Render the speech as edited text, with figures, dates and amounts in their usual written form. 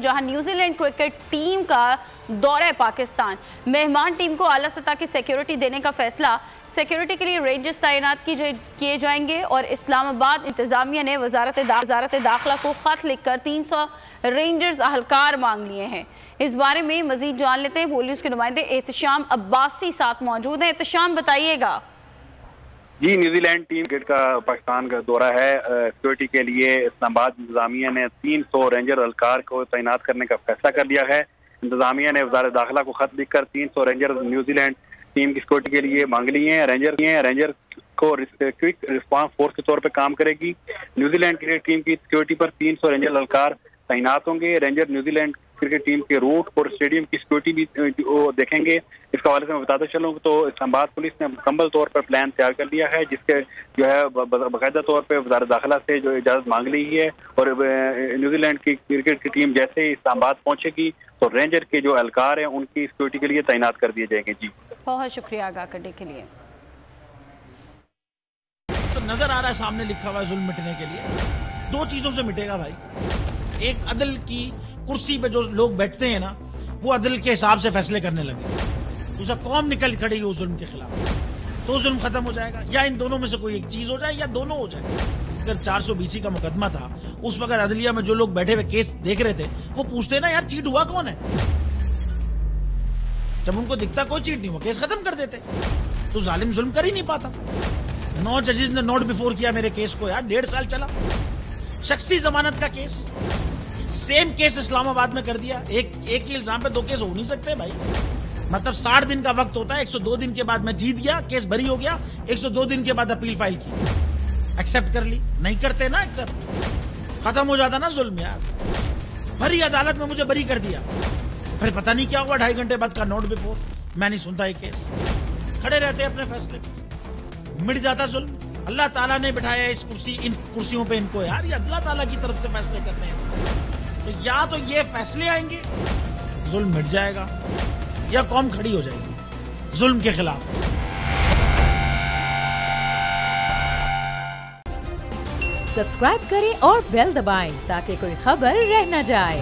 जहां New Zealand cricket team का दौरा है पाकिस्तान। मेहमान टीम को आला सतह की सिक्योरिटी देने का फैसला। सिक्योरिटी के लिए रेंजर्स तैनात किए जाएंगे और इस्लामाबाद इंतजामिया ने वजारत दाखिला को खत लिखकर 300 रेंजर्स अहलकार मांग लिए हैं। इस बारे में मजीद जान लेते हैं। पुलिस के नुमाइंदे एहतशाम अब्बासी साथ मौजूद हैं। एहतशाम, बताइएगा। जी, न्यूजीलैंड टीम क्रिकेट का पाकिस्तान का दौरा है। सिक्योरिटी के लिए इस्लामाबाद इंतजामिया ने 300 रेंजर एहलकार को तैनात करने का फैसला कर लिया है। इंतजामिया ने वजारत दाखिला को खत लिखकर 300 रेंजर न्यूजीलैंड टीम की सिक्योरिटी के लिए मांग लिए हैं। रेंजर को क्विक रिस्पांस फोर्स के तौर पर काम करेगी। न्यूजीलैंड क्रिकेट टीम की सिक्योरिटी पर 300 रेंजर एहलकार तैनात होंगे। रेंजर न्यूजीलैंड क्रिकेट टीम के रूट और स्टेडियम की सिक्योरिटी भी वो देखेंगे। इसके हवाले से मैं बताते चलूँ तो इस्लामाबाद पुलिस ने मुकम्मल तौर पर प्लान तैयार कर लिया है, जिसके जो है बाकायदा तौर पर वजारत दाखिला से जो इजाज़त मांग ली है। और न्यूजीलैंड की क्रिकेट की टीम जैसे ही इस्लामाबाद पहुंचेगी तो रेंजर के जो एहलकार हैं उनकी सिक्योरिटी के लिए तैनात कर दिए जाएंगे। जी, बहुत शुक्रिया आगाह करने के लिए। तो नजर आ रहा है सामने लिखा हुआ है जुल्म मिटने के लिए। दो चीजों से मिटेगा भाई। एक, अदल की कुर्सी पे जो लोग बैठते हैं ना, वो अदल के हिसाब से फैसले करने लगे। दूसरा, कौम निकल खड़ी उस जुल्म के खिलाफ, तो जुल्म खत्म हो जाएगा। या इन दोनों में से कोई एक चीज हो जाए या दोनों हो जाए। अगर 420 का मुकदमा था, उस वक्त अदलिया में जो लोग बैठे हुए केस देख रहे थे वो पूछते ना, यार चीट हुआ कौन है। जब उनको दिखता कोई चीट नहीं हुआ, केस खत्म कर देते। तो जालिम जुल्म कर ही नहीं पाता। 9 जजेस ने नोट बिफोर किया मेरे केस को, यार 1.5 साल चला। शख्सी जमानत का केस, सेम केस इस्लामाबाद में कर दिया। एक ही इल्जाम पे 2 केस हो नहीं सकते भाई। मतलब 60 दिन का वक्त होता है। 102 दिन के बाद मैं जीत गया, केस बरी हो गया। 102 दिन के बाद अपील फाइल की, एक्सेप्ट कर ली। नहीं करते ना एक्सेप्ट, खत्म हो जाता ना जुल्म। यार भरी अदालत में मुझे बरी कर दिया, फिर पता नहीं क्या हुआ 2.5 घंटे बाद का नोट बिफोर। मैं नहीं सुनता ये केस, खड़े रहते अपने फैसले पे, मिट जाता जुल्म। अल्लाह ताला ने बिठाया इन कुर्सियों पे इनको। यार ये अल्लाह ताला की तरफ से फैसले करने हैं। तो या तो ये फैसले आएंगे, जुल्म मिट जाएगा, या कौम खड़ी हो जाएगी जुल्म के खिलाफ। सब्सक्राइब करें और बेल दबाएं ताकि कोई खबर रह न जाए।